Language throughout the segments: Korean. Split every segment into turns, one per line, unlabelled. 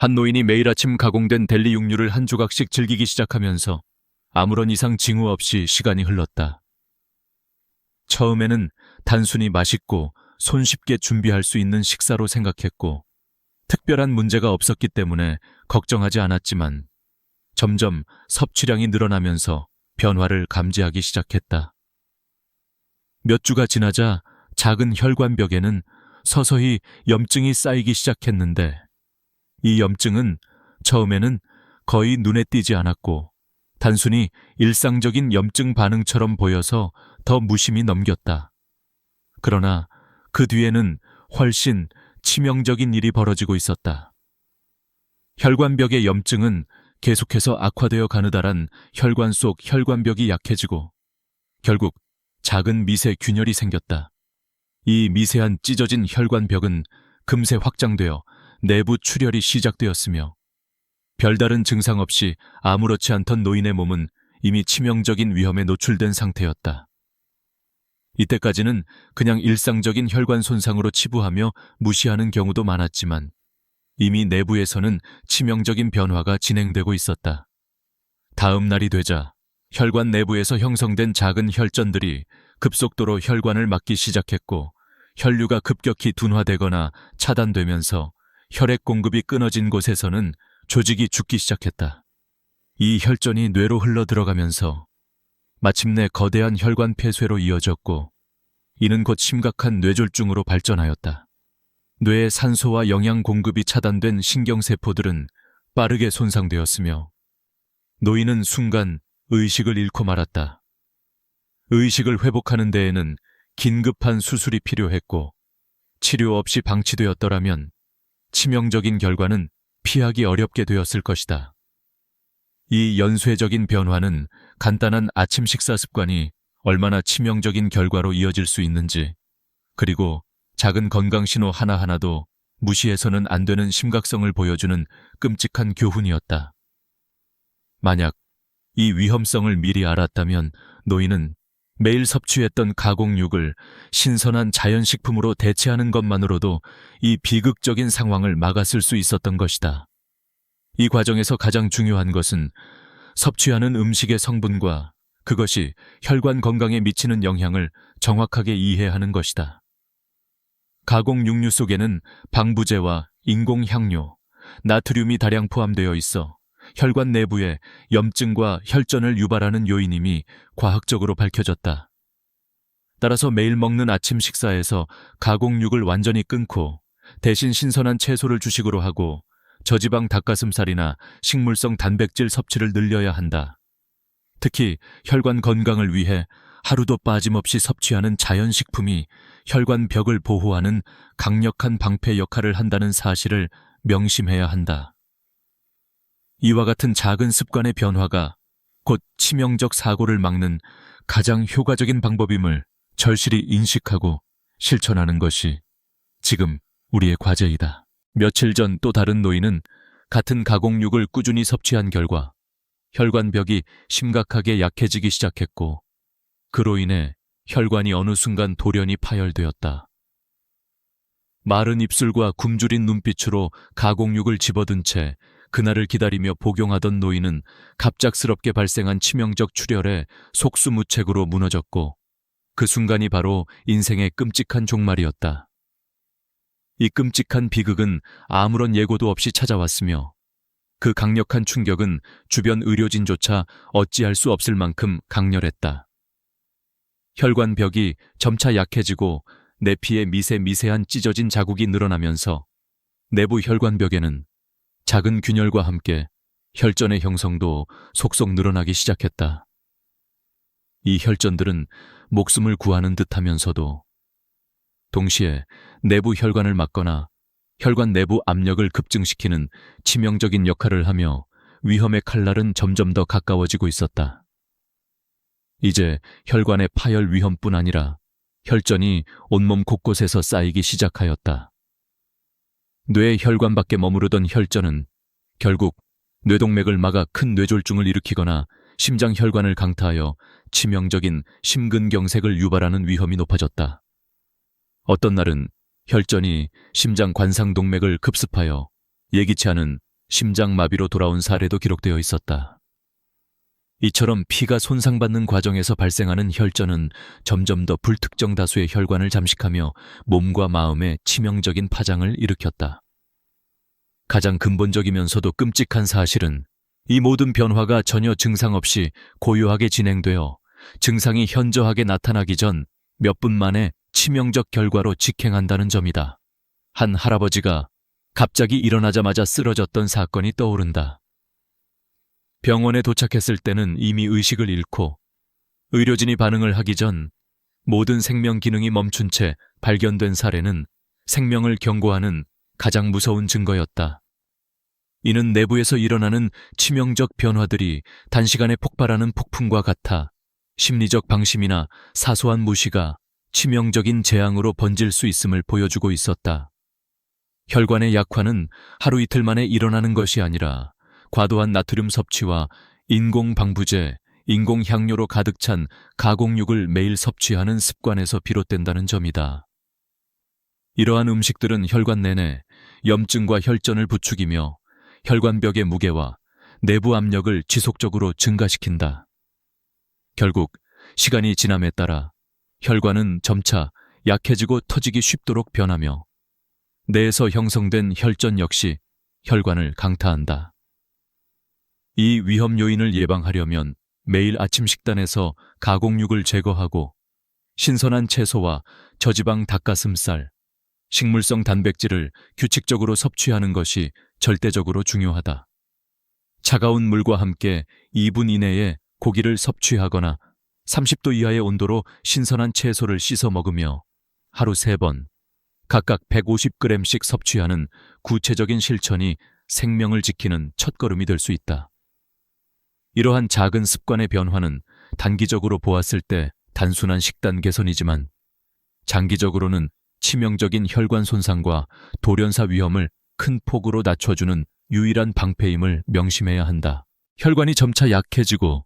한 노인이 매일 아침 가공된 델리 육류를 한 조각씩 즐기기 시작하면서 아무런 이상 징후 없이 시간이 흘렀다. 처음에는 단순히 맛있고 손쉽게 준비할 수 있는 식사로 생각했고 특별한 문제가 없었기 때문에 걱정하지 않았지만 점점 섭취량이 늘어나면서 변화를 감지하기 시작했다. 몇 주가 지나자 작은 혈관벽에는 서서히 염증이 쌓이기 시작했는데 이 염증은 처음에는 거의 눈에 띄지 않았고 단순히 일상적인 염증 반응처럼 보여서 더 무심히 넘겼다. 그러나 그 뒤에는 훨씬 치명적인 일이 벌어지고 있었다. 혈관벽의 염증은 계속해서 악화되어 가느다란 혈관 속 혈관벽이 약해지고 결국 작은 미세 균열이 생겼다. 이 미세한 찢어진 혈관벽은 금세 확장되어 내부 출혈이 시작되었으며 별다른 증상 없이 아무렇지 않던 노인의 몸은 이미 치명적인 위험에 노출된 상태였다. 이때까지는 그냥 일상적인 혈관 손상으로 치부하며 무시하는 경우도 많았지만 이미 내부에서는 치명적인 변화가 진행되고 있었다. 다음 날이 되자 혈관 내부에서 형성된 작은 혈전들이 급속도로 혈관을 막기 시작했고 혈류가 급격히 둔화되거나 차단되면서 혈액 공급이 끊어진 곳에서는 조직이 죽기 시작했다. 이 혈전이 뇌로 흘러 들어가면서 마침내 거대한 혈관 폐쇄로 이어졌고 이는 곧 심각한 뇌졸중으로 발전하였다. 뇌의 산소와 영양 공급이 차단된 신경세포들은 빠르게 손상되었으며 노인은 순간 의식을 잃고 말았다. 의식을 회복하는 데에는 긴급한 수술이 필요했고 치료 없이 방치되었더라면 치명적인 결과는 피하기 어렵게 되었을 것이다. 이 연쇄적인 변화는 간단한 아침 식사 습관이 얼마나 치명적인 결과로 이어질 수 있는지, 그리고 작은 건강 신호 하나하나도 무시해서는 안 되는 심각성을 보여주는 끔찍한 교훈이었다. 만약 이 위험성을 미리 알았다면 노인은 매일 섭취했던 가공육을 신선한 자연식품으로 대체하는 것만으로도 이 비극적인 상황을 막았을 수 있었던 것이다. 이 과정에서 가장 중요한 것은 섭취하는 음식의 성분과 그것이 혈관 건강에 미치는 영향을 정확하게 이해하는 것이다. 가공육류 속에는 방부제와 인공향료, 나트륨이 다량 포함되어 있어 혈관 내부에 염증과 혈전을 유발하는 요인임이 과학적으로 밝혀졌다. 따라서 매일 먹는 아침 식사에서 가공육을 완전히 끊고 대신 신선한 채소를 주식으로 하고 저지방 닭가슴살이나 식물성 단백질 섭취를 늘려야 한다. 특히 혈관 건강을 위해 하루도 빠짐없이 섭취하는 자연식품이 혈관 벽을 보호하는 강력한 방패 역할을 한다는 사실을 명심해야 한다. 이와 같은 작은 습관의 변화가 곧 치명적 사고를 막는 가장 효과적인 방법임을 절실히 인식하고 실천하는 것이 지금 우리의 과제이다. 며칠 전 또 다른 노인은 같은 가공육을 꾸준히 섭취한 결과 혈관벽이 심각하게 약해지기 시작했고 그로 인해 혈관이 어느 순간 돌연히 파열되었다. 마른 입술과 굶주린 눈빛으로 가공육을 집어든 채 그날을 기다리며 복용하던 노인은 갑작스럽게 발생한 치명적 출혈에 속수무책으로 무너졌고 그 순간이 바로 인생의 끔찍한 종말이었다. 이 끔찍한 비극은 아무런 예고도 없이 찾아왔으며 그 강력한 충격은 주변 의료진조차 어찌할 수 없을 만큼 강렬했다. 혈관벽이 점차 약해지고 내피에 미세한 찢어진 자국이 늘어나면서 내부 혈관벽에는 작은 균열과 함께 혈전의 형성도 속속 늘어나기 시작했다. 이 혈전들은 목숨을 구하는 듯하면서도 동시에 내부 혈관을 막거나 혈관 내부 압력을 급증시키는 치명적인 역할을 하며 위험의 칼날은 점점 더 가까워지고 있었다. 이제 혈관의 파열 위험뿐 아니라 혈전이 온몸 곳곳에서 쌓이기 시작하였다. 뇌 혈관 밖에 머무르던 혈전은 결국 뇌동맥을 막아 큰 뇌졸중을 일으키거나 심장 혈관을 강타하여 치명적인 심근경색을 유발하는 위험이 높아졌다. 어떤 날은 혈전이 심장 관상동맥을 급습하여 예기치 않은 심장마비로 돌아온 사례도 기록되어 있었다. 이처럼 피가 손상받는 과정에서 발생하는 혈전은 점점 더 불특정 다수의 혈관을 잠식하며 몸과 마음에 치명적인 파장을 일으켰다. 가장 근본적이면서도 끔찍한 사실은 이 모든 변화가 전혀 증상 없이 고요하게 진행되어 증상이 현저하게 나타나기 전 몇 분 만에 치명적 결과로 직행한다는 점이다. 한 할아버지가 갑자기 일어나자마자 쓰러졌던 사건이 떠오른다. 병원에 도착했을 때는 이미 의식을 잃고 의료진이 반응을 하기 전 모든 생명 기능이 멈춘 채 발견된 사례는 생명을 경고하는 가장 무서운 증거였다. 이는 내부에서 일어나는 치명적 변화들이 단시간에 폭발하는 폭풍과 같아 심리적 방심이나 사소한 무시가 치명적인 재앙으로 번질 수 있음을 보여주고 있었다. 혈관의 약화는 하루 이틀 만에 일어나는 것이 아니라 과도한 나트륨 섭취와 인공 방부제, 인공 향료로 가득 찬 가공육을 매일 섭취하는 습관에서 비롯된다는 점이다. 이러한 음식들은 혈관 내내 염증과 혈전을 부추기며 혈관벽의 무게와 내부 압력을 지속적으로 증가시킨다. 결국 시간이 지남에 따라 혈관은 점차 약해지고 터지기 쉽도록 변하며 뇌에서 형성된 혈전 역시 혈관을 강타한다. 이 위험 요인을 예방하려면 매일 아침 식단에서 가공육을 제거하고 신선한 채소와 저지방 닭가슴살, 식물성 단백질을 규칙적으로 섭취하는 것이 절대적으로 중요하다. 차가운 물과 함께 2분 이내에 고기를 섭취하거나 30도 이하의 온도로 신선한 채소를 씻어 먹으며 하루 3번, 각각 150g씩 섭취하는 구체적인 실천이 생명을 지키는 첫걸음이 될 수 있다. 이러한 작은 습관의 변화는 단기적으로 보았을 때 단순한 식단 개선이지만 장기적으로는 치명적인 혈관 손상과 돌연사 위험을 큰 폭으로 낮춰주는 유일한 방패임을 명심해야 한다. 혈관이 점차 약해지고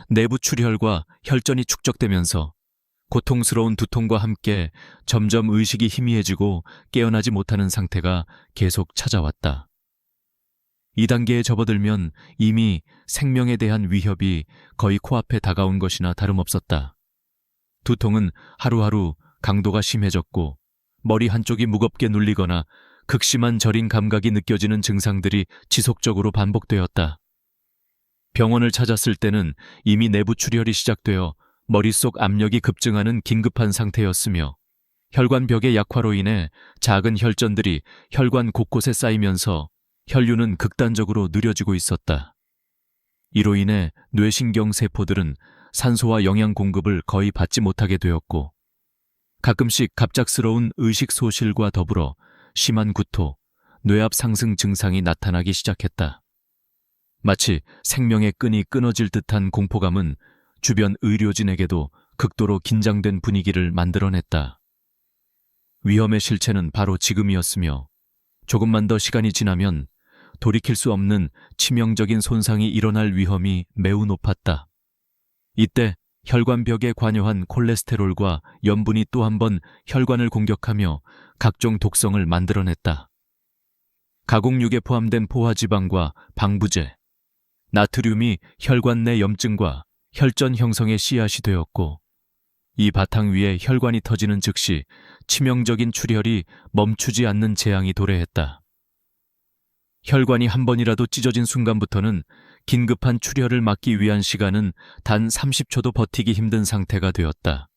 내부 출혈과 혈전이 축적되면서 고통스러운 두통과 함께 점점 의식이 희미해지고 깨어나지 못하는 상태가 계속 찾아왔다. 이 단계에 접어들면 이미 생명에 대한 위협이 거의 코앞에 다가온 것이나 다름없었다. 두통은 하루하루 강도가 심해졌고 머리 한쪽이 무겁게 눌리거나 극심한 저린 감각이 느껴지는 증상들이 지속적으로 반복되었다. 병원을 찾았을 때는 이미 내부 출혈이 시작되어 머릿속 압력이 급증하는 긴급한 상태였으며 혈관벽의 약화로 인해 작은 혈전들이 혈관 곳곳에 쌓이면서 혈류는 극단적으로 느려지고 있었다. 이로 인해 뇌신경 세포들은 산소와 영양 공급을 거의 받지 못하게 되었고 가끔씩 갑작스러운 의식 소실과 더불어 심한 구토, 뇌압 상승 증상이 나타나기 시작했다. 마치 생명의 끈이 끊어질 듯한 공포감은 주변 의료진에게도 극도로 긴장된 분위기를 만들어냈다. 위험의 실체는 바로 지금이었으며 조금만 더 시간이 지나면 돌이킬 수 없는 치명적인 손상이 일어날 위험이 매우 높았다. 이때 혈관벽에 관여한 콜레스테롤과 염분이 또 한 번 혈관을 공격하며 각종 독성을 만들어냈다. 가공육에 포함된 포화지방과 방부제, 나트륨이 혈관 내 염증과 혈전 형성의 씨앗이 되었고 이 바탕 위에 혈관이 터지는 즉시 치명적인 출혈이 멈추지 않는 재앙이 도래했다. 혈관이 한 번이라도 찢어진 순간부터는 긴급한 출혈을 막기 위한 시간은 단 30초도 버티기 힘든 상태가 되었다.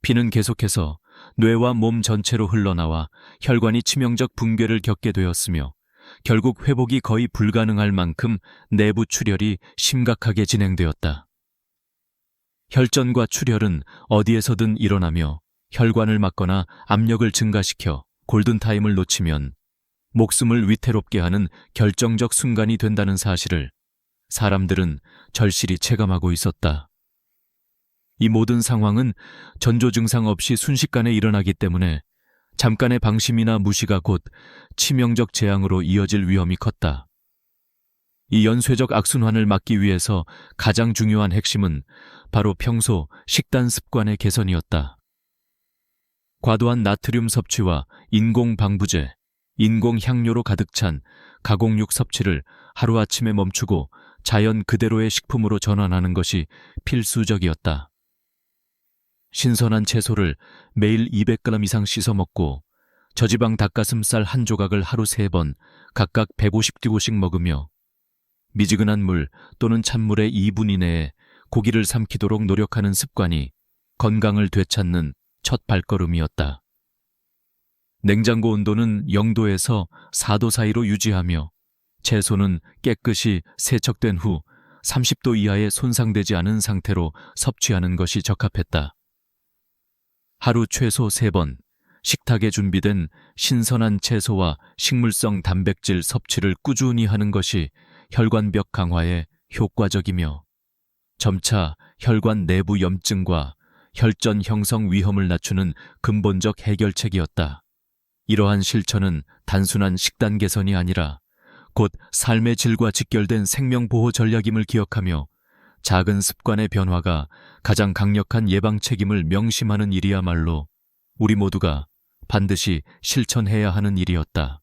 피는 계속해서 뇌와 몸 전체로 흘러나와 혈관이 치명적 붕괴를 겪게 되었으며 결국 회복이 거의 불가능할 만큼 내부 출혈이 심각하게 진행되었다. 혈전과 출혈은 어디에서든 일어나며 혈관을 막거나 압력을 증가시켜 골든타임을 놓치면 목숨을 위태롭게 하는 결정적 순간이 된다는 사실을 사람들은 절실히 체감하고 있었다. 이 모든 상황은 전조 증상 없이 순식간에 일어나기 때문에 잠깐의 방심이나 무시가 곧 치명적 재앙으로 이어질 위험이 컸다. 이 연쇄적 악순환을 막기 위해서 가장 중요한 핵심은 바로 평소 식단 습관의 개선이었다. 과도한 나트륨 섭취와 인공 방부제, 인공 향료로 가득 찬 가공육 섭취를 하루아침에 멈추고 자연 그대로의 식품으로 전환하는 것이 필수적이었다. 신선한 채소를 매일 200g 이상 씻어 먹고 저지방 닭가슴살 한 조각을 하루 3번 각각 150kg씩 먹으며 미지근한 물 또는 찬물에 2분 이내에 고기를 삼키도록 노력하는 습관이 건강을 되찾는 첫 발걸음이었다. 냉장고 온도는 0도에서 4도 사이로 유지하며 채소는 깨끗이 세척된 후 30도 이하의 손상되지 않은 상태로 섭취하는 것이 적합했다. 하루 최소 3번 식탁에 준비된 신선한 채소와 식물성 단백질 섭취를 꾸준히 하는 것이 혈관벽 강화에 효과적이며 점차 혈관 내부 염증과 혈전 형성 위험을 낮추는 근본적 해결책이었다. 이러한 실천은 단순한 식단 개선이 아니라 곧 삶의 질과 직결된 생명보호 전략임을 기억하며 작은 습관의 변화가 가장 강력한 예방 책임을 명심하는 일이야말로 우리 모두가 반드시 실천해야 하는 일이었다.